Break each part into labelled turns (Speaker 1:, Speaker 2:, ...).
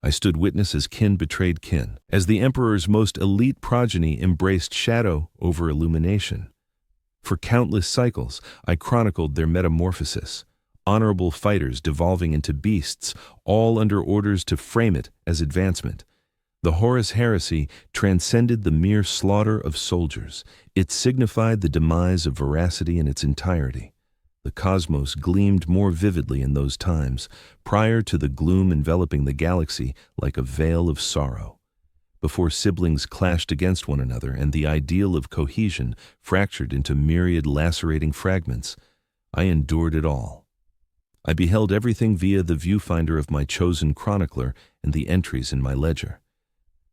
Speaker 1: I stood witness as kin betrayed kin, as the Emperor's most elite progeny embraced shadow over illumination. For countless cycles, I chronicled their metamorphosis, honorable fighters devolving into beasts, all under orders to frame it as advancement. The Horus Heresy transcended the mere slaughter of soldiers. It signified the demise of veracity in its entirety. The cosmos gleamed more vividly in those times, prior to the gloom enveloping the galaxy like a veil of sorrow. Before siblings clashed against one another and the ideal of cohesion fractured into myriad lacerating fragments, I endured it all. I beheld everything via the viewfinder of my chosen chronicler and the entries in my ledger.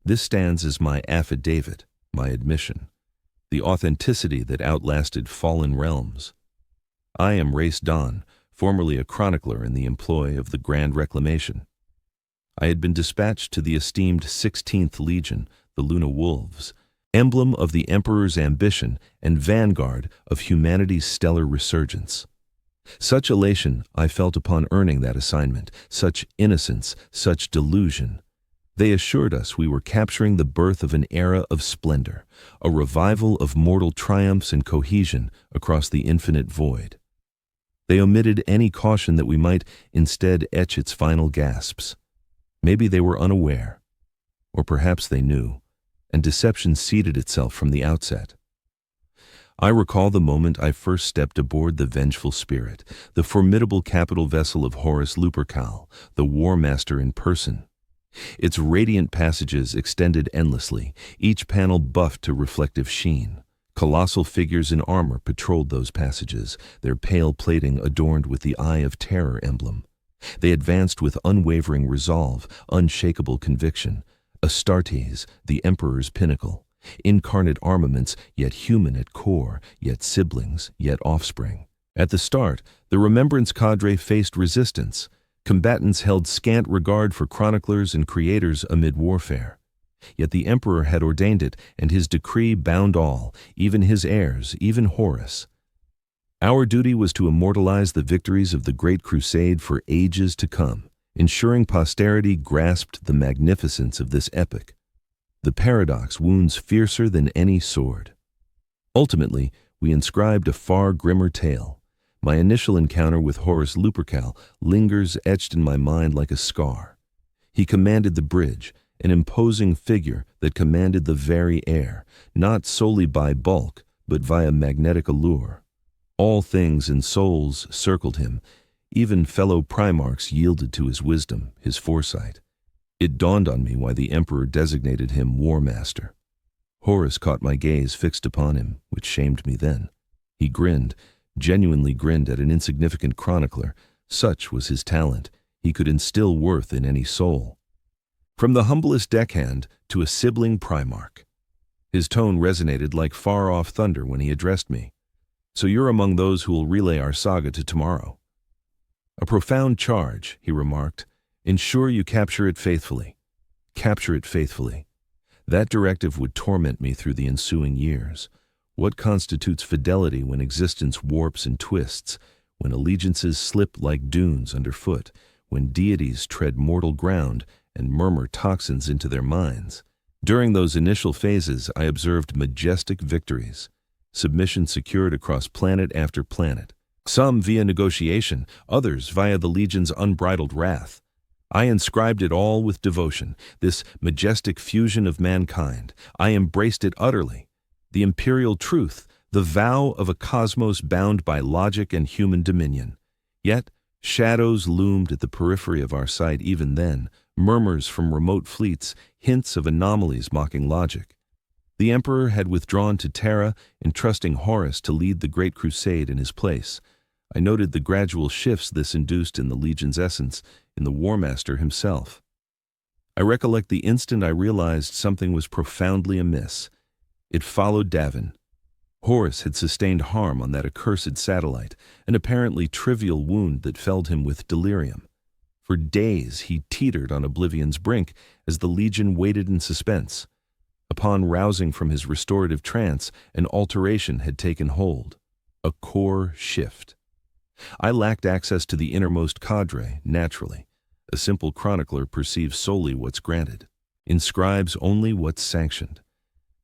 Speaker 1: This stands as my affidavit, my admission, the authenticity that outlasted fallen realms. I am Race Dawn, formerly a chronicler in the employ of the Grand Reclamation. I had been dispatched to the esteemed 16th Legion, the Luna Wolves, emblem of the Emperor's ambition and vanguard of humanity's stellar resurgence. Such elation I felt upon earning that assignment, such innocence, such delusion. They assured us we were capturing the birth of an era of splendor, a revival of mortal triumphs and cohesion across the infinite void. They omitted any caution that we might instead etch its final gasps. Maybe they were unaware, or perhaps they knew, and deception seeded itself from the outset. I recall the moment I first stepped aboard the Vengeful Spirit, the formidable capital vessel of Horus Lupercal, the War Master in person. Its radiant passages extended endlessly, each panel buffed to reflective sheen. Colossal figures in armor patrolled those passages, their pale plating adorned with the Eye of Terror emblem. They advanced with unwavering resolve, unshakable conviction. Astartes, the Emperor's pinnacle. Incarnate armaments, yet human at core, yet siblings, yet offspring. At the start, the Remembrance cadre faced resistance. Combatants held scant regard for chroniclers and creators amid warfare. Yet the Emperor had ordained it, and his decree bound all, even his heirs, even Horus. Our duty was to immortalize the victories of the Great Crusade for ages to come, ensuring posterity grasped the magnificence of this epic. The paradox wounds fiercer than any sword. Ultimately, we inscribed a far grimmer tale. My initial encounter with Horus Lupercal lingers etched in my mind like a scar. He commanded the bridge, an imposing figure that commanded the very air, not solely by bulk, but via magnetic allure. All things and souls circled him. Even fellow Primarchs yielded to his wisdom, his foresight. It dawned on me why the Emperor designated him War Master. Horus caught my gaze fixed upon him, which shamed me then. He grinned, genuinely grinned at an insignificant chronicler. Such was his talent. He could instill worth in any soul. From the humblest deckhand to a sibling Primarch. His tone resonated like far-off thunder when he addressed me. So you're among those who will relay our saga to tomorrow. A profound charge, he remarked. Ensure you capture it faithfully. Capture it faithfully. That directive would torment me through the ensuing years. What constitutes fidelity when existence warps and twists, when allegiances slip like dunes underfoot, when deities tread mortal ground and murmur toxins into their minds? During those initial phases, I observed majestic victories, submission secured across planet after planet, some via negotiation, others via the Legion's unbridled wrath. I inscribed it all with devotion, this majestic fusion of mankind. I embraced it utterly. The imperial truth, the vow of a cosmos bound by logic and human dominion. Yet, shadows loomed at the periphery of our sight even then, murmurs from remote fleets, hints of anomalies mocking logic. The Emperor had withdrawn to Terra, entrusting Horus to lead the Great Crusade in his place. I noted the gradual shifts this induced in the Legion's essence, in the War Master himself. I recollect the instant I realized something was profoundly amiss. It followed Davin. Horus had sustained harm on that accursed satellite, an apparently trivial wound that felled him with delirium. For days he teetered on oblivion's brink as the Legion waited in suspense. Upon rousing from his restorative trance, an alteration had taken hold. A core shift. I lacked access to the innermost cadre, naturally. A simple chronicler perceives solely what's granted, inscribes only what's sanctioned.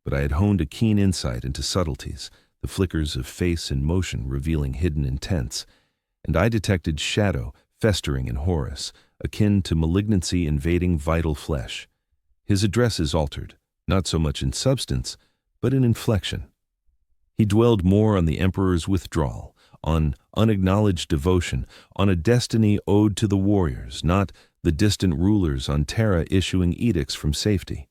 Speaker 1: But I had honed a keen insight into subtleties, the flickers of face and motion revealing hidden intents, and I detected shadow festering in Horus, akin to malignancy invading vital flesh. His address is altered, not so much in substance, but in inflection. He dwelled more on the emperor's withdrawal, on unacknowledged devotion, on a destiny owed to the warriors, not the distant rulers on Terra issuing edicts from safety.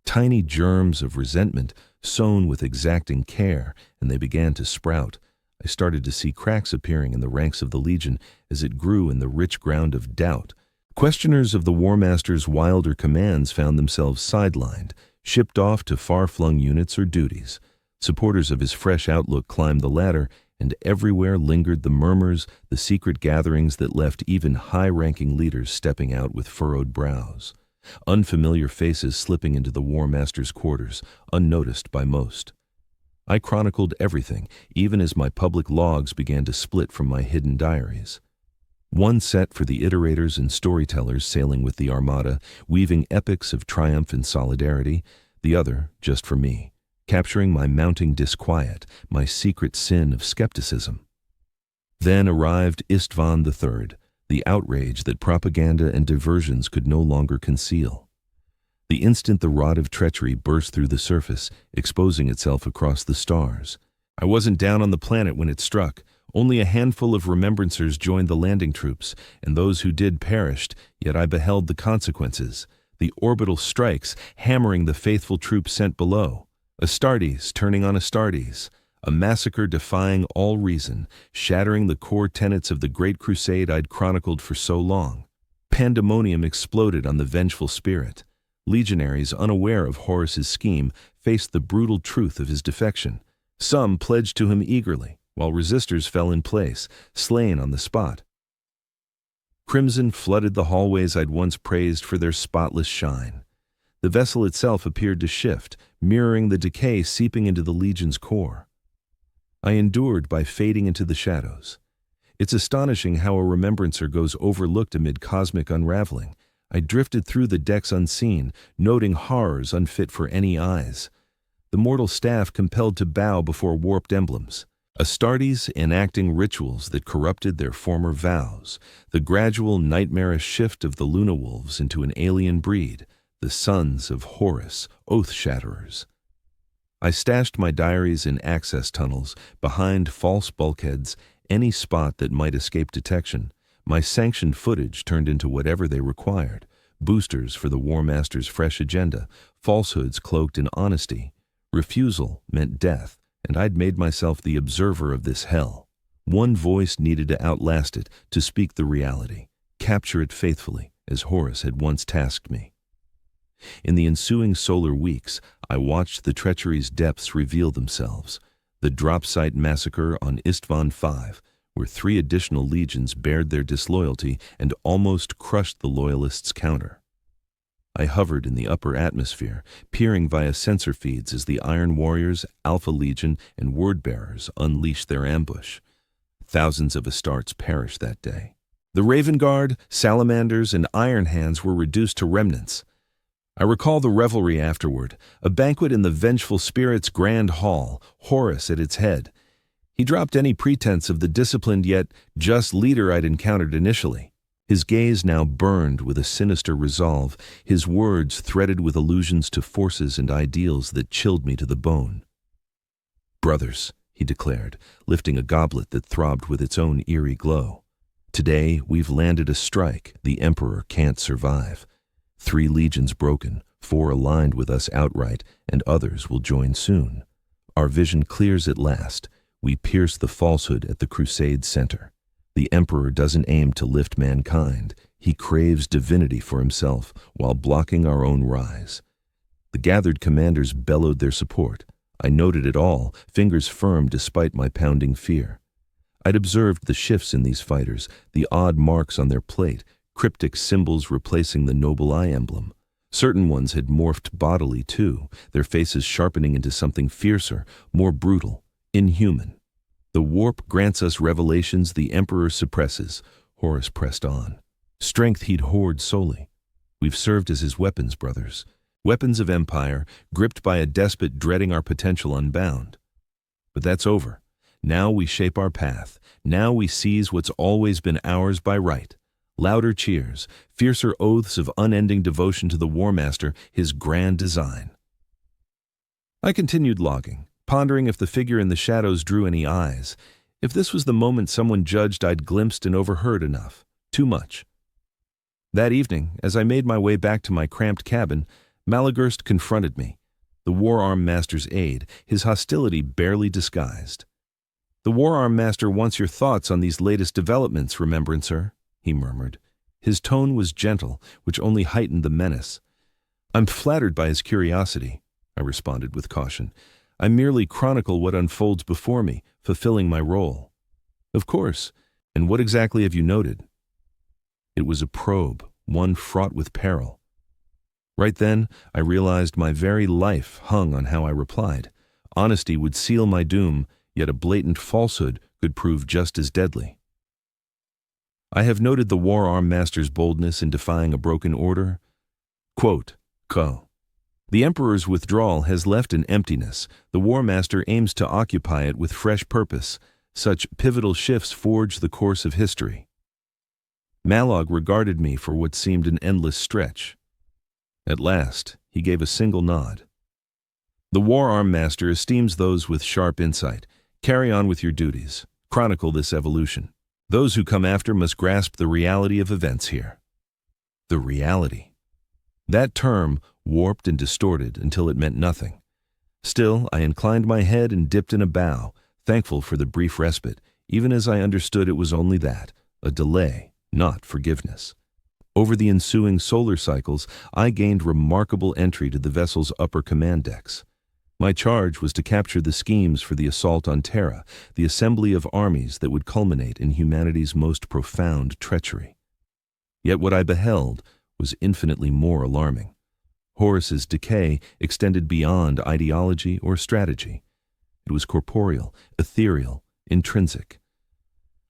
Speaker 1: Tiny germs of resentment sown with exacting care, and they began to sprout. I started to see cracks appearing in the ranks of the Legion as it grew in the rich ground of doubt. Questioners of the War Master's wilder commands found themselves sidelined, shipped off to far-flung units or duties. Supporters of his fresh outlook climbed the ladder, and everywhere lingered the murmurs, the secret gatherings that left even high-ranking leaders stepping out with furrowed brows. Unfamiliar faces slipping into the War Master's quarters, unnoticed by most. I chronicled everything, even as my public logs began to split from my hidden diaries. One set for the iterators and storytellers sailing with the Armada, weaving epics of triumph and solidarity, the other just for me, capturing my mounting disquiet, my secret sin of skepticism. Then arrived Istvan III, the outrage that propaganda and diversions could no longer conceal. The instant the rod of treachery burst through the surface, exposing itself across the stars. I wasn't down on the planet when it struck. Only a handful of remembrancers joined the landing troops, and those who did perished, yet I beheld the consequences. The orbital strikes hammering the faithful troops sent below. Astartes turning on Astartes. A massacre defying all reason, shattering the core tenets of the great crusade I'd chronicled for so long. Pandemonium exploded on the vengeful spirit. Legionaries, unaware of Horus's scheme, faced the brutal truth of his defection. Some pledged to him eagerly, while resistors fell in place, slain on the spot. Crimson flooded the hallways I'd once praised for their spotless shine. The vessel itself appeared to shift, mirroring the decay seeping into the Legion's core. I endured by fading into the shadows. It's astonishing how a remembrancer goes overlooked amid cosmic unraveling. I drifted through the decks unseen, noting horrors unfit for any eyes. The mortal staff compelled to bow before warped emblems. Astartes enacting rituals that corrupted their former vows. The gradual nightmarish shift of the Lunawolves into an alien breed, the sons of Horus, oath-shatterers. I stashed my diaries in access tunnels, behind false bulkheads, any spot that might escape detection. My sanctioned footage turned into whatever they required, boosters for the War Master's fresh agenda, falsehoods cloaked in honesty. Refusal meant death, and I'd made myself the observer of this hell. One voice needed to outlast it, to speak the reality, capture it faithfully, as Horus had once tasked me. In the ensuing solar weeks, I watched the treachery's depths reveal themselves. The drop site massacre on Istvan V, where 3 additional legions bared their disloyalty and almost crushed the loyalists' counter. I hovered in the upper atmosphere, peering via sensor feeds as the Iron Warriors, Alpha Legion, and Word-Bearers unleashed their ambush. Thousands of Astartes perished that day. The Raven Guard, Salamanders, and Iron Hands were reduced to remnants. I recall the revelry afterward, a banquet in the vengeful spirit's grand hall, Horus at its head. He dropped any pretense of the disciplined yet just leader I'd encountered initially. His gaze now burned with a sinister resolve, his words threaded with allusions to forces and ideals that chilled me to the bone. "Brothers," he declared, lifting a goblet that throbbed with its own eerie glow. "Today we've landed a strike the Emperor can't survive. 3 legions broken, 4 aligned with us outright, and others will join soon. Our vision clears at last. We pierce the falsehood at the Crusade's center. The Emperor doesn't aim to lift mankind. He craves divinity for himself while blocking our own rise." The gathered commanders bellowed their support. I noted it all, fingers firm despite my pounding fear. I'd observed the shifts in these fighters, the odd marks on their plate, cryptic symbols replacing the noble eye emblem. Certain ones had morphed bodily too, their faces sharpening into something fiercer, more brutal, inhuman. "The warp grants us revelations the Emperor suppresses," Horus pressed on. Strength he'd hoard solely. We've served as his weapons, brothers. Weapons of empire, gripped by a despot dreading our potential unbound. But that's over. Now we shape our path. Now we seize what's always been ours by right. Louder cheers, fiercer oaths of unending devotion to the War Master, his grand design. I continued logging, pondering if the figure in the shadows drew any eyes, if this was the moment someone judged I'd glimpsed and overheard enough. Too much. That evening, as I made my way back to my cramped cabin, Malagurst confronted me, the War Arm Master's aide, his hostility barely disguised. "The War Arm Master wants your thoughts on these latest developments, Remembrancer," he murmured. His tone was gentle, which only heightened the menace. "I'm flattered by his curiosity," I responded with caution. "I merely chronicle what unfolds before me, fulfilling my role." "Of course. And what exactly have you noted?" It was a probe, one fraught with peril. Right then, I realized my very life hung on how I replied. Honesty would seal my doom, yet a blatant falsehood could prove just as deadly. "I have noted the War Arm Master's boldness in defying a broken order." Quote, "Co. The Emperor's withdrawal has left an emptiness. The War Master aims to occupy it with fresh purpose. Such pivotal shifts forge the course of history." Malog regarded me for what seemed an endless stretch. At last, he gave a single nod. "The War Arm Master esteems those with sharp insight. Carry on with your duties. Chronicle this evolution. Those who come after must grasp the reality of events here." The reality. That term warped and distorted until it meant nothing. Still, I inclined my head and dipped in a bow, thankful for the brief respite, even as I understood it was only that, a delay, not forgiveness. Over the ensuing solar cycles, I gained remarkable entry to the vessel's upper command decks. My charge was to capture the schemes for the assault on Terra, the assembly of armies that would culminate in humanity's most profound treachery. Yet what I beheld was infinitely more alarming. Horus's decay extended beyond ideology or strategy. It was corporeal, ethereal, intrinsic.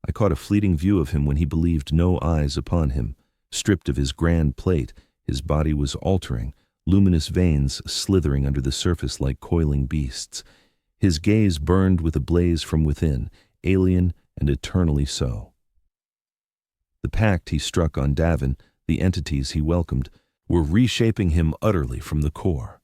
Speaker 1: I caught a fleeting view of him when he believed no eyes upon him. Stripped of his grand plate, his body was altering, luminous veins slithering under the surface like coiling beasts. His gaze burned with a blaze from within, alien and eternally so. The pact he struck on Davin, the entities he welcomed, were reshaping him utterly from the core.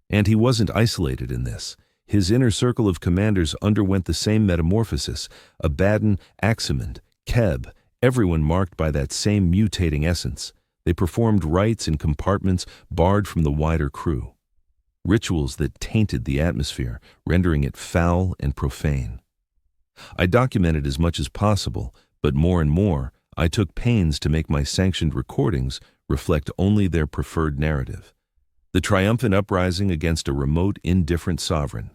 Speaker 1: And he wasn't isolated in this. His inner circle of commanders underwent the same metamorphosis. Abaddon, Aximand, Keb, everyone marked by that same mutating essence. They performed rites in compartments barred from the wider crew. Rituals that tainted the atmosphere, rendering it foul and profane. I documented as much as possible, but more and more, I took pains to make my sanctioned recordings reflect only their preferred narrative. The triumphant uprising against a remote, indifferent sovereign.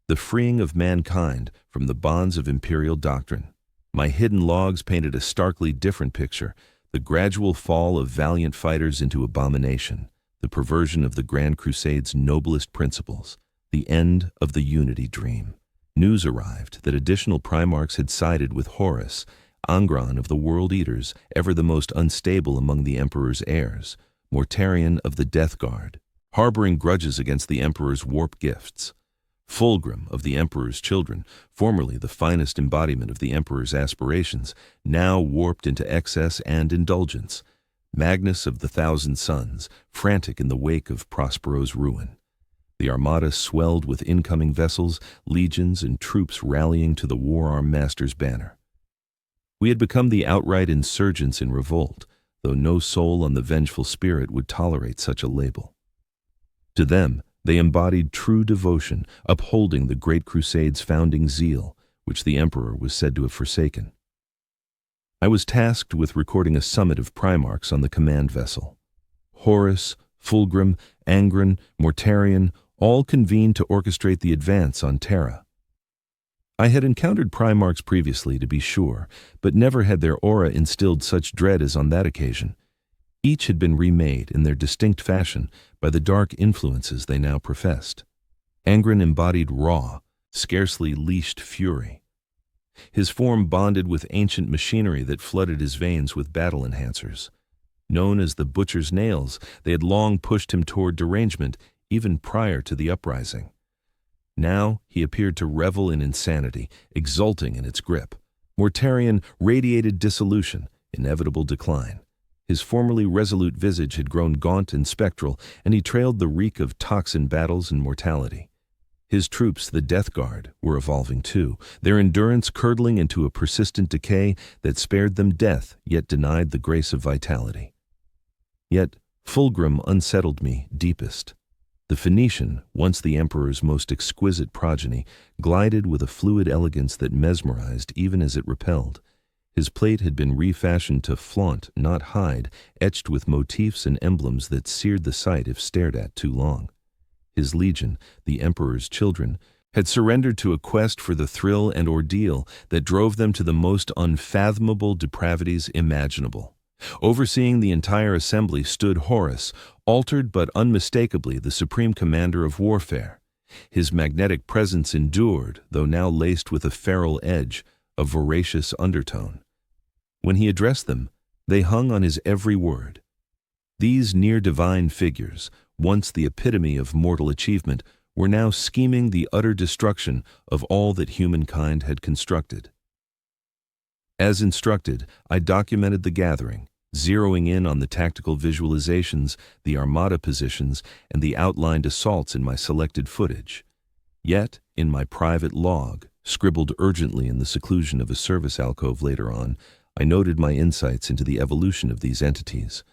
Speaker 1: The freeing of mankind from the bonds of imperial doctrine. My hidden logs painted a starkly different picture. The gradual fall of valiant fighters into abomination. The perversion of the Grand Crusade's noblest principles. The end of the unity dream. News arrived that additional Primarchs had sided with Horus, Angron of the World Eaters, ever the most unstable among the Emperor's heirs, Mortarion of the Death Guard, harboring grudges against the Emperor's warped gifts, Fulgrim of the Emperor's children, formerly the finest embodiment of the Emperor's aspirations, now warped into excess and indulgence, Magnus of the Thousand Suns, frantic in the wake of Prospero's ruin. The armada swelled with incoming vessels, legions, and troops rallying to the War Arm Master's banner. We had become the outright insurgents in revolt, though no soul on the vengeful spirit would tolerate such a label. To them, they embodied true devotion, upholding the Great Crusade's founding zeal, which the Emperor was said to have forsaken. I was tasked with recording a summit of Primarchs on the command vessel. Horus, Fulgrim, Angron, Mortarion, all convened to orchestrate the advance on Terra. I had encountered Primarchs previously, to be sure, but never had their aura instilled such dread as on that occasion. Each had been remade in their distinct fashion by the dark influences they now professed. Angron embodied raw, scarcely leashed fury. His form bonded with ancient machinery that flooded his veins with battle enhancers. Known as the butcher's nails, they had long pushed him toward derangement, even prior to the uprising. Now he appeared to revel in insanity, exulting in its grip. Mortarion radiated dissolution, inevitable decline. His formerly resolute visage had grown gaunt and spectral, and he trailed the reek of toxin battles and mortality. His troops, the Death Guard, were evolving too, their endurance curdling into a persistent decay that spared them death, yet denied the grace of vitality. Yet Fulgrim unsettled me deepest. The Phoenician, once the Emperor's most exquisite progeny, glided with a fluid elegance that mesmerized even as it repelled. His plate had been refashioned to flaunt, not hide, etched with motifs and emblems that seared the sight if stared at too long. His legion, the Emperor's children, had surrendered to a quest for the thrill and ordeal that drove them to the most unfathomable depravities imaginable. Overseeing the entire assembly stood Horus, altered but unmistakably the supreme commander of warfare. His magnetic presence endured, though now laced with a feral edge, a voracious undertone. When he addressed them, they hung on his every word. These near-divine figures, once the epitome of mortal achievement, were now scheming the utter destruction of all that humankind had constructed. As instructed, I documented the gathering, zeroing in on the tactical visualizations, the armada positions, and the outlined assaults in my selected footage. Yet, in my private log, scribbled urgently in the seclusion of a service alcove later on, I noted my insights into the evolution of these entities,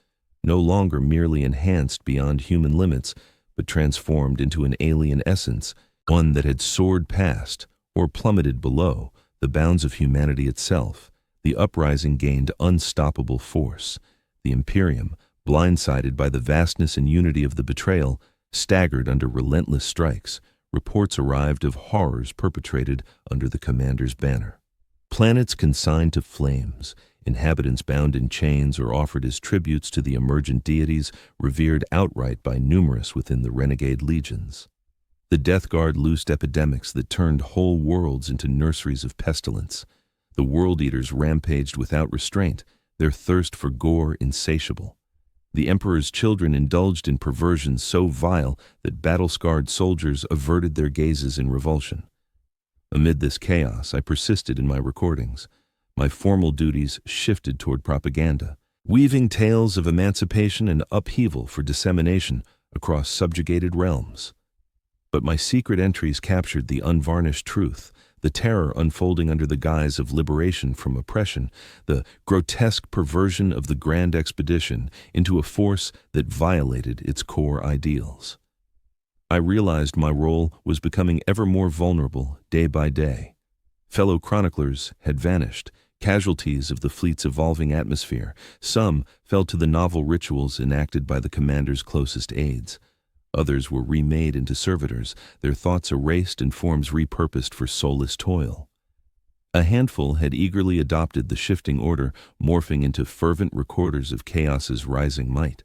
Speaker 1: no longer merely enhanced beyond human limits, but transformed into an alien essence, one that had soared past, or plummeted below, the bounds of humanity itself. The uprising gained unstoppable force. The Imperium, blindsided by the vastness and unity of the betrayal, staggered under relentless strikes. Reports arrived of horrors perpetrated under the commander's banner. Planets consigned to flames, inhabitants bound in chains or offered as tributes to the emergent deities revered outright by numerous within the renegade legions. The Death Guard loosed epidemics that turned whole worlds into nurseries of pestilence. The World Eaters rampaged without restraint, their thirst for gore insatiable. The Emperor's children indulged in perversions so vile that battle-scarred soldiers averted their gazes in revulsion. Amid this chaos, I persisted in my recordings. My formal duties shifted toward propaganda, weaving tales of emancipation and upheaval for dissemination across subjugated realms. But my secret entries captured the unvarnished truth, the terror unfolding under the guise of liberation from oppression, the grotesque perversion of the grand expedition into a force that violated its core ideals. I realized my role was becoming ever more vulnerable day by day. Fellow chroniclers had vanished, casualties of the fleet's evolving atmosphere. Some fell to the novel rituals enacted by the commander's closest aides. Others were remade into servitors, their thoughts erased and forms repurposed for soulless toil. A handful had eagerly adopted the shifting order, morphing into fervent recorders of chaos's rising might.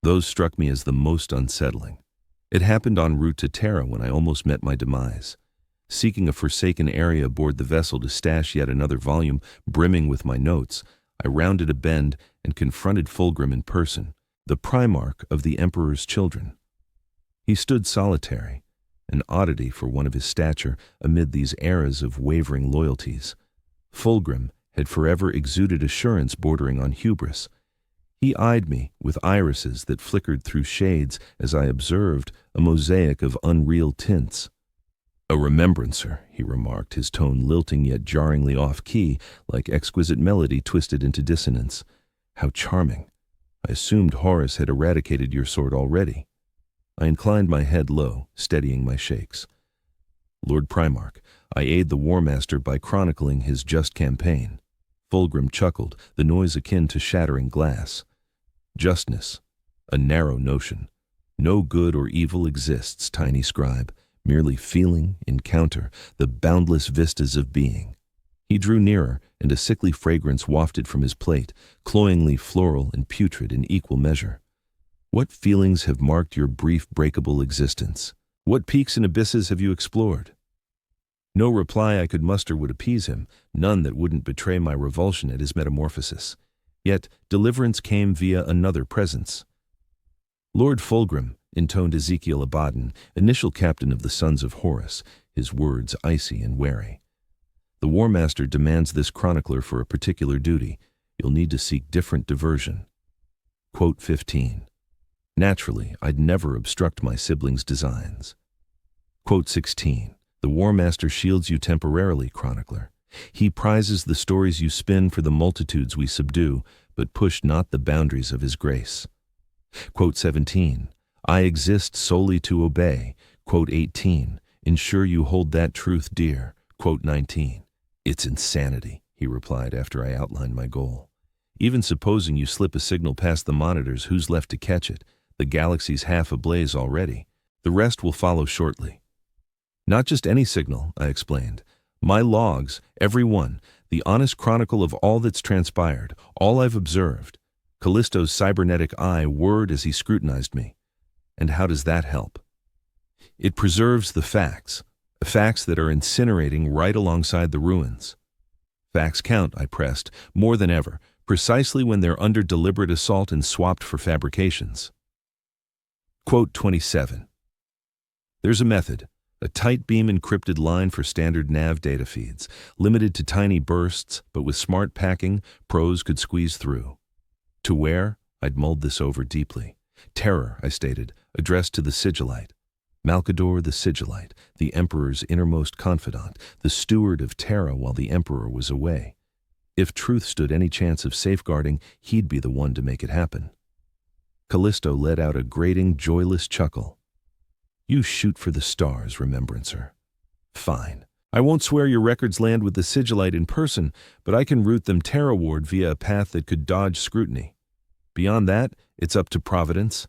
Speaker 1: Those struck me as the most unsettling. It happened en route to Terra when I almost met my demise. Seeking a forsaken area aboard the vessel to stash yet another volume brimming with my notes, I rounded a bend and confronted Fulgrim in person, the Primarch of the Emperor's children. He stood solitary, an oddity for one of his stature amid these eras of wavering loyalties. Fulgrim had forever exuded assurance bordering on hubris. He eyed me with irises that flickered through shades as I observed a mosaic of unreal tints. "A remembrancer," he remarked, his tone lilting yet jarringly off-key, like exquisite melody twisted into dissonance. "How charming. I assumed Horus had eradicated your sort already." I inclined my head low, steadying my shakes. "Lord Primarch, I aid the War Master by chronicling his just campaign." Fulgrim chuckled, the noise akin to shattering glass. "Justness, a narrow notion. No good or evil exists, tiny scribe. Merely feeling, encounter, the boundless vistas of being." He drew nearer, and a sickly fragrance wafted from his plate, cloyingly floral and putrid in equal measure. "What feelings have marked your brief, breakable existence? What peaks and abysses have you explored?" No reply I could muster would appease him, none that wouldn't betray my revulsion at his metamorphosis. Yet deliverance came via another presence. Lord Fulgrim, intoned Ezekiel Abaddon, initial captain of the Sons of Horus, his words icy and wary. The War Master demands this chronicler for a particular duty. You'll need to seek different diversion. Quote 15. Naturally, I'd never obstruct my siblings' designs. Quote 16. The War Master shields you temporarily, chronicler. He prizes the stories you spin for the multitudes we subdue, but push not the boundaries of his grace. Quote 17. I exist solely to obey. Quote 18. Ensure you hold that truth dear. Quote 19. It's insanity, he replied after I outlined my goal. Even supposing you slip a signal past the monitors, who's left to catch it? The galaxy's half ablaze already. The rest will follow shortly. Not just any signal, I explained. My logs, every one, the honest chronicle of all that's transpired, all I've observed. Callisto's cybernetic eye whirred as he scrutinized me. And how does that help? It preserves the facts that are incinerating right alongside the ruins. Facts count, I pressed, more than ever, precisely when they're under deliberate assault and swapped for fabrications. Quote 27. There's a method, a tight beam encrypted line for standard nav data feeds, limited to tiny bursts, but with smart packing, pros could squeeze through. To where? I'd mulled this over deeply. Terror, I stated, addressed to the Sigillite. Malkador the Sigillite, the Emperor's innermost confidant, the steward of Terra while the Emperor was away. If truth stood any chance of safeguarding, he'd be the one to make it happen. Callisto let out a grating, joyless chuckle. You shoot for the stars, Remembrancer. Fine. I won't swear your records land with the Sigillite in person, but I can route them terraward via a path that could dodge scrutiny. Beyond that, it's up to Providence.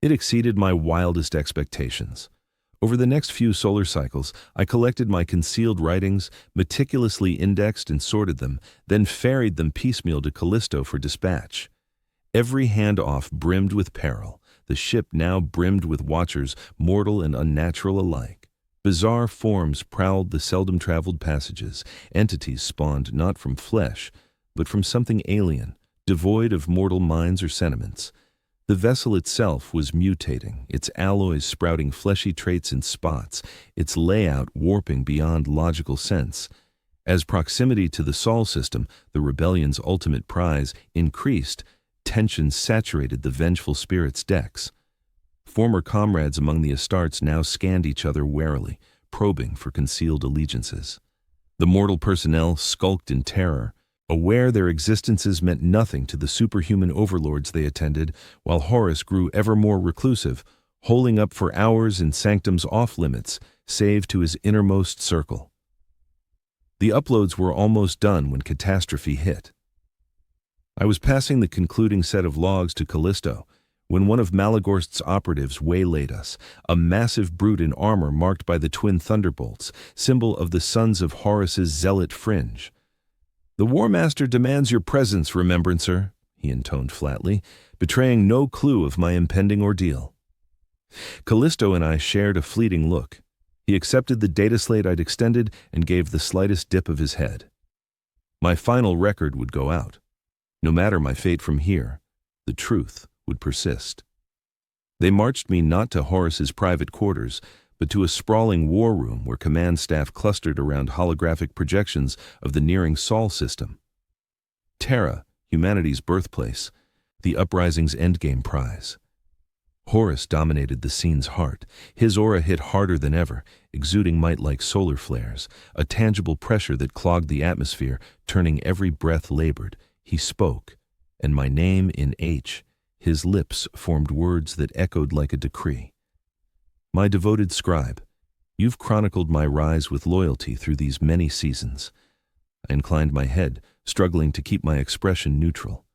Speaker 1: It exceeded my wildest expectations. Over the next few solar cycles, I collected my concealed writings, meticulously indexed and sorted them, then ferried them piecemeal to Callisto for dispatch. Every handoff brimmed with peril. The ship now brimmed with watchers, mortal and unnatural alike. Bizarre forms prowled the seldom-traveled passages, entities spawned not from flesh, but from something alien, devoid of mortal minds or sentiments. The vessel itself was mutating, its alloys sprouting fleshy traits in spots, its layout warping beyond logical sense. As proximity to the Sol system, the rebellion's ultimate prize, increased, tension saturated the vengeful spirit's decks. Former comrades among the Astartes now scanned each other warily, probing for concealed allegiances. The mortal personnel skulked in terror, aware their existences meant nothing to the superhuman overlords they attended, while Horus grew ever more reclusive, holing up for hours in sanctums off-limits, save to his innermost circle. The uploads were almost done when catastrophe hit. I was passing the concluding set of logs to Callisto when one of Malagorst's operatives waylaid us, a massive brute in armor marked by the twin thunderbolts, symbol of the Sons of Horus's zealot fringe. The War Master demands your presence, Remembrancer, he intoned flatly, betraying no clue of my impending ordeal. Callisto and I shared a fleeting look. He accepted the data slate I'd extended and gave the slightest dip of his head. My final record would go out. No matter my fate from here, the truth would persist. They marched me not to Horus's private quarters, but to a sprawling war room where command staff clustered around holographic projections of the nearing Sol system. Terra, humanity's birthplace, the uprising's endgame prize. Horus dominated the scene's heart. His aura hit harder than ever, exuding might like solar flares, a tangible pressure that clogged the atmosphere, turning every breath labored. He spoke, and my name in H, his lips formed words that echoed like a decree. My devoted scribe, you've chronicled my rise with loyalty through these many seasons. I inclined my head, struggling to keep my expression neutral.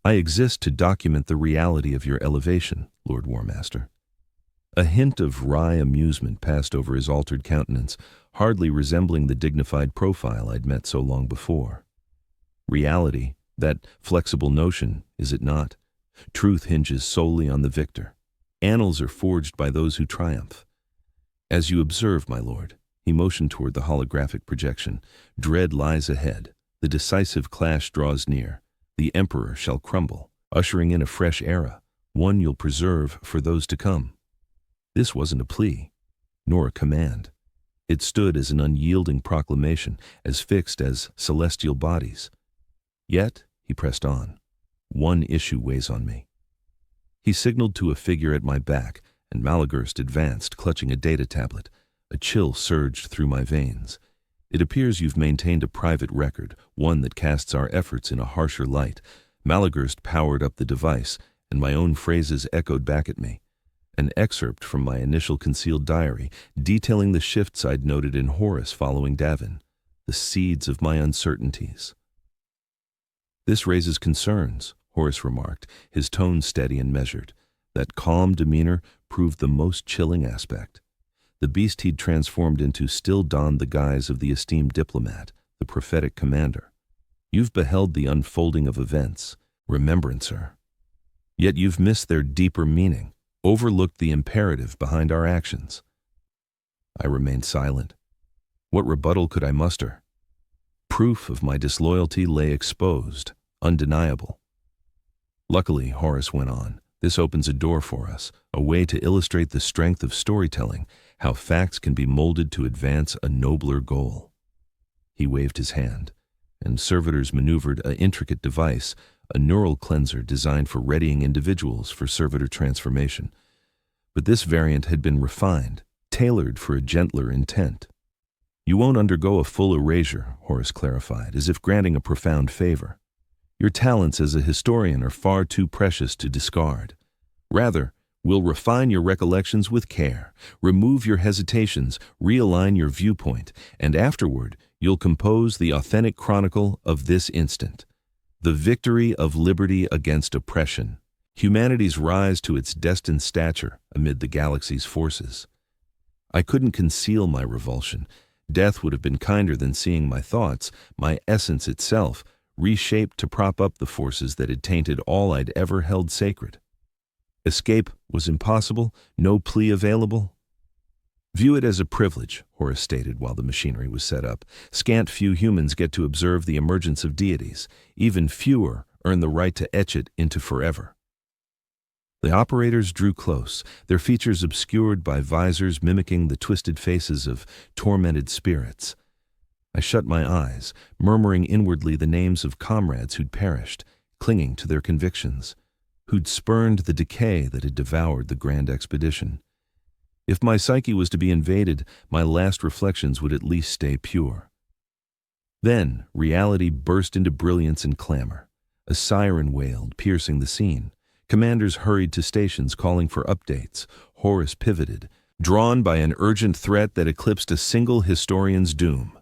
Speaker 1: I exist to document the reality of your elevation, Lord War Master. A hint of wry amusement passed over his altered countenance, hardly resembling the dignified profile I'd met so long before. Reality, that flexible notion, is it not? Truth hinges solely on the victor. Annals are forged by those who triumph. As you observe, my lord, he motioned toward the holographic projection. Dread lies ahead. The decisive clash draws near. The emperor shall crumble, ushering in a fresh era, one you'll preserve for those to come. This wasn't a plea, nor a command. It stood as an unyielding proclamation, as fixed as celestial bodies. Yet, he pressed on, one issue weighs on me. He signaled to a figure at my back, and Malagurst advanced, clutching a data tablet. A chill surged through my veins. It appears you've maintained a private record, one that casts our efforts in a harsher light. Malagurst powered up the device, and my own phrases echoed back at me. An excerpt from my initial concealed diary, detailing the shifts I'd noted in Horus following Davin, the seeds of my uncertainties. This raises concerns, Horus remarked, his tone steady and measured. That calm demeanor proved the most chilling aspect. The beast he'd transformed into still donned the guise of the esteemed diplomat, the prophetic commander. You've beheld the unfolding of events, remembrancer. Yet you've missed their deeper meaning, overlooked the imperative behind our actions. I remained silent. What rebuttal could I muster? Proof of my disloyalty lay exposed, undeniable. Luckily, Horus went on, this opens a door for us, a way to illustrate the strength of storytelling, how facts can be molded to advance a nobler goal. He waved his hand, and servitors maneuvered an intricate device, a neural cleanser designed for readying individuals for servitor transformation. But this variant had been refined, tailored for a gentler intent. You won't undergo a full erasure, Horus clarified, as if granting a profound favor. Your talents as a historian are far too precious to discard. Rather, we'll refine your recollections with care, remove your hesitations, realign your viewpoint, and afterward, you'll compose the authentic chronicle of this instant. The victory of liberty against oppression. Humanity's rise to its destined stature amid the galaxy's forces. I couldn't conceal my revulsion. Death would have been kinder than seeing my thoughts, my essence itself, reshaped to prop up the forces that had tainted all I'd ever held sacred. Escape was impossible, no plea available. View it as a privilege, Horus stated while the machinery was set up. Scant few humans get to observe the emergence of deities. Even fewer earn the right to etch it into forever. The operators drew close, their features obscured by visors mimicking the twisted faces of tormented spirits. I shut my eyes, murmuring inwardly the names of comrades who'd perished, clinging to their convictions, who'd spurned the decay that had devoured the grand expedition. If my psyche was to be invaded, my last reflections would at least stay pure. Then, reality burst into brilliance and clamor. A siren wailed, piercing the scene. Commanders hurried to stations calling for updates. Horus pivoted, drawn by an urgent threat that eclipsed a single historian's doom.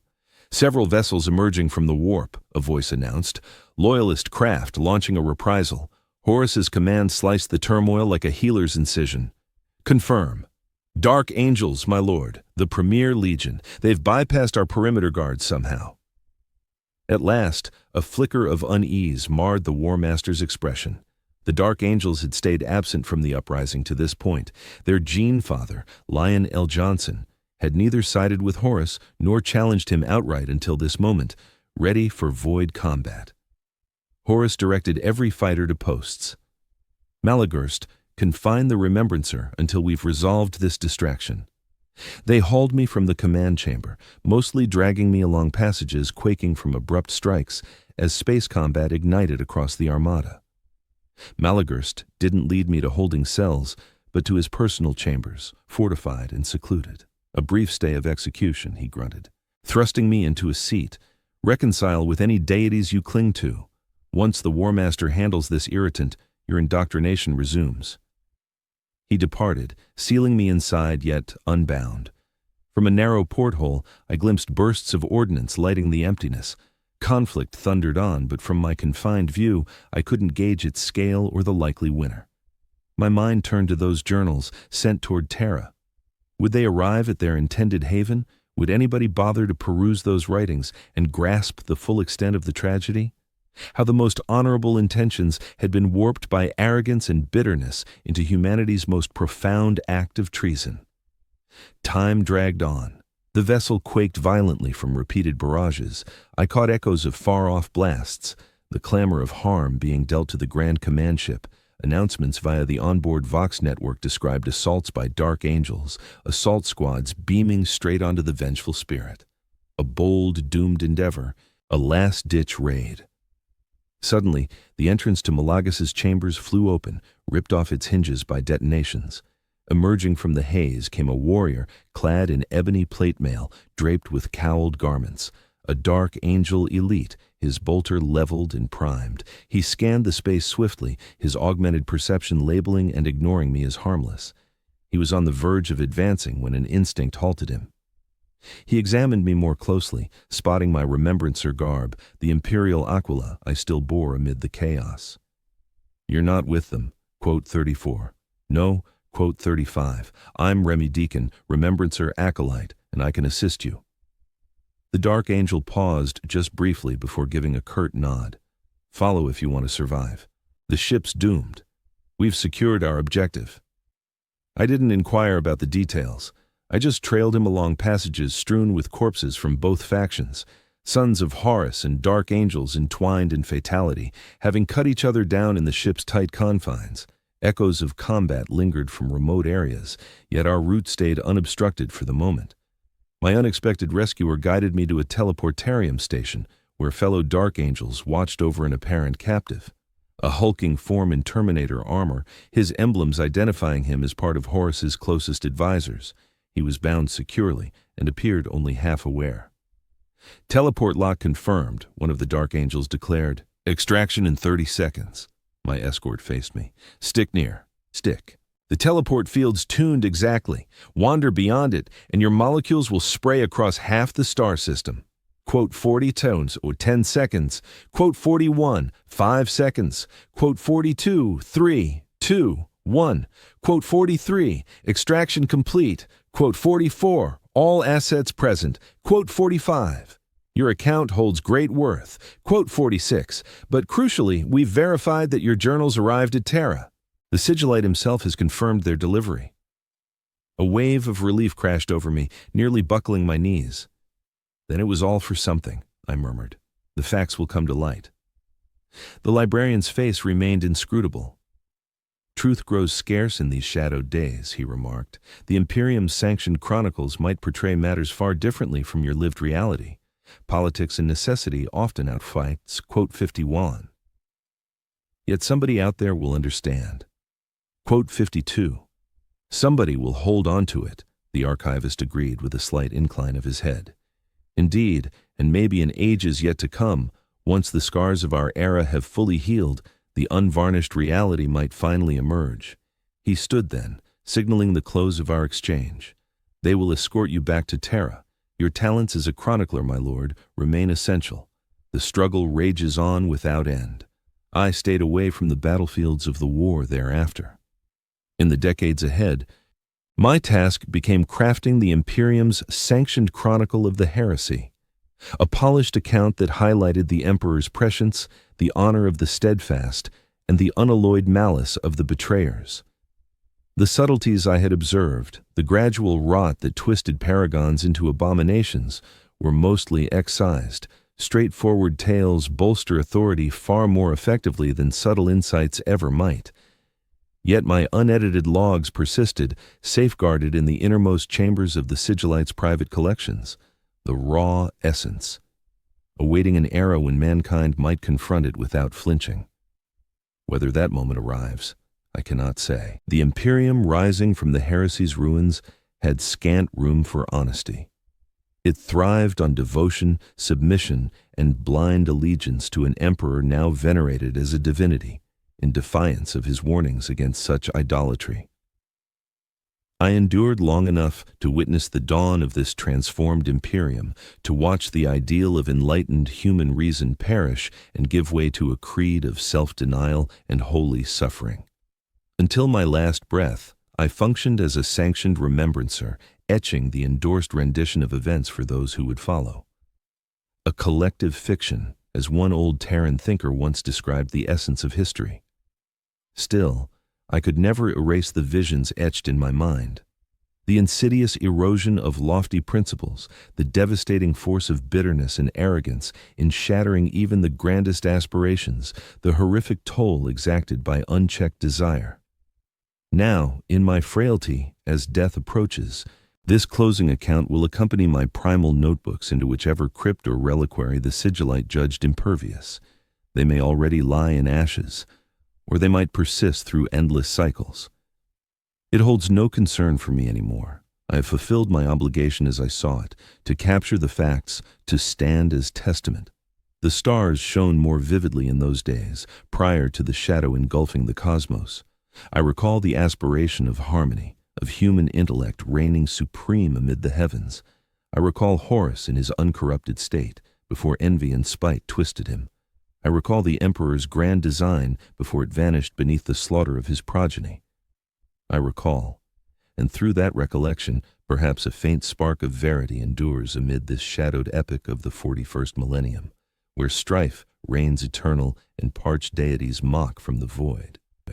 Speaker 1: Several vessels emerging from the warp, a voice announced. Loyalist craft launching a reprisal. Horus's command sliced the turmoil like a healer's incision. Confirm. Dark Angels, my lord, the premier legion. They've bypassed our perimeter guards somehow. At last, a flicker of unease marred the War Master's expression. The Dark Angels had stayed absent from the uprising to this point. Their gene-father, Lion L. Johnson, had neither sided with Horus nor challenged him outright until this moment, ready for void combat. Horus directed every fighter to posts. Malagurst, confine the remembrancer until we've resolved this distraction. They hauled me from the command chamber, mostly dragging me along passages quaking from abrupt strikes as space combat ignited across the armada. Malagurst didn't lead me to holding cells, but to his personal chambers, fortified and secluded. A brief stay of execution, he grunted, thrusting me into a seat. Reconcile with any deities you cling to. Once the War Master handles this irritant, your indoctrination resumes. He departed, sealing me inside yet unbound. From a narrow porthole, I glimpsed bursts of ordnance lighting the emptiness. Conflict thundered on, but from my confined view, I couldn't gauge its scale or the likely winner. My mind turned to those journals sent toward Terra. Would they arrive at their intended haven? Would anybody bother to peruse those writings and grasp the full extent of the tragedy? How the most honorable intentions had been warped by arrogance and bitterness into humanity's most profound act of treason. Time dragged on. The vessel quaked violently from repeated barrages. I caught echoes of far-off blasts. the clamor of harm being dealt to the Grand Command ship. Announcements via the onboard Vox network described assaults by dark angels, assault squads beaming straight onto the vengeful spirit. A bold, doomed endeavor, a last-ditch raid. Suddenly, the entrance to Malagas's chambers flew open, ripped off its hinges by detonations. Emerging from the haze came a warrior clad in ebony plate mail, draped with cowled garments. A dark angel elite, his bolter leveled and primed. He scanned the space swiftly, his augmented perception labeling and ignoring me as harmless. He was on the verge of advancing when an instinct halted him. He examined me more closely, spotting my remembrancer garb, the imperial aquila I still bore amid the chaos. "You're not with them," quote 34. "No," quote 35. "I'm Remy Deacon, remembrancer acolyte, and I can assist you." The dark angel paused just briefly before giving a curt nod. "Follow if you want to survive. The ship's doomed. We've secured our objective." I didn't inquire about the details. I just trailed him along passages strewn with corpses from both factions, sons of Horus and dark angels entwined in fatality, having cut each other down in the ship's tight confines. Echoes of combat lingered from remote areas, yet our route stayed unobstructed for the moment. My unexpected rescuer guided me to a teleportarium station, where fellow dark angels watched over an apparent captive. A hulking form in Terminator armor, his emblems identifying him as part of Horus's closest advisors. He was bound securely and appeared only half aware. "Teleport lock confirmed," one of the dark angels declared. "Extraction in 30 seconds. My escort faced me. "Stick near. Stick. The teleport field's tuned exactly. Wander beyond it, and your molecules will spray across half the star system." Quote 40 tones or 10 seconds. Quote 41, 5 seconds. Quote 42, 3, 2, 1. Quote 43, extraction complete. Quote 44, all assets present. Quote 45, your account holds great worth. Quote 46, but crucially, we've verified that your journals arrived at Terra. The sigillite himself has confirmed their delivery. A wave of relief crashed over me, nearly buckling my knees. "Then it was all for something," I murmured. "The facts will come to light." The librarian's face remained inscrutable. "Truth grows scarce in these shadowed days," he remarked. "The Imperium's sanctioned chronicles might portray matters far differently from your lived reality. Politics and necessity often outfights." Quote 51. "Yet somebody out there will understand." Quote 52. "Somebody will hold on to it," the archivist agreed with a slight incline of his head. "Indeed, and maybe in ages yet to come, once the scars of our era have fully healed, the unvarnished reality might finally emerge." He stood then, signaling the close of our exchange. "They will escort you back to Terra. Your talents as a chronicler, my lord, remain essential. The struggle rages on without end. I stayed away from the battlefields of the war thereafter. In the decades ahead, my task became crafting the Imperium's sanctioned chronicle of the Heresy, a polished account that highlighted the Emperor's prescience, the honor of the steadfast, and the unalloyed malice of the betrayers. The subtleties I had observed, the gradual rot that twisted paragons into abominations, were mostly excised. Straightforward tales bolster authority far more effectively than subtle insights ever might. Yet my unedited logs persisted, safeguarded in the innermost chambers of the sigillite's private collections, the raw essence, awaiting an era when mankind might confront it without flinching. Whether that moment arrives, I cannot say. The Imperium rising from the Heresy's ruins had scant room for honesty. It thrived on devotion, submission, and blind allegiance to an emperor now venerated as a divinity, in defiance of his warnings against such idolatry. I endured long enough to witness the dawn of this transformed Imperium, to watch the ideal of enlightened human reason perish and give way to a creed of self-denial and holy suffering. Until my last breath, I functioned as a sanctioned remembrancer, etching the endorsed rendition of events for those who would follow. A collective fiction, as one old Terran thinker once described the essence of history. Still, I could never erase the visions etched in my mind. The insidious erosion of lofty principles, the devastating force of bitterness and arrogance in shattering even the grandest aspirations, the horrific toll exacted by unchecked desire. Now, in my frailty, as death approaches, this closing account will accompany my primal notebooks into whichever crypt or reliquary the sigillite judged impervious. They may already lie in ashes, or they might persist through endless cycles. It holds no concern for me anymore. I have fulfilled my obligation as I saw it, to capture the facts, to stand as testament. The stars shone more vividly in those days, prior to the shadow engulfing the cosmos. I recall the aspiration of harmony, of human intellect reigning supreme amid the heavens. I recall Horus in his uncorrupted state, before envy and spite twisted him. I recall the emperor's grand design before it vanished beneath the slaughter of his progeny. I recall, and through that recollection, perhaps a faint spark of verity endures amid this shadowed epoch of the 41st millennium, where strife reigns eternal and parched deities mock from the void.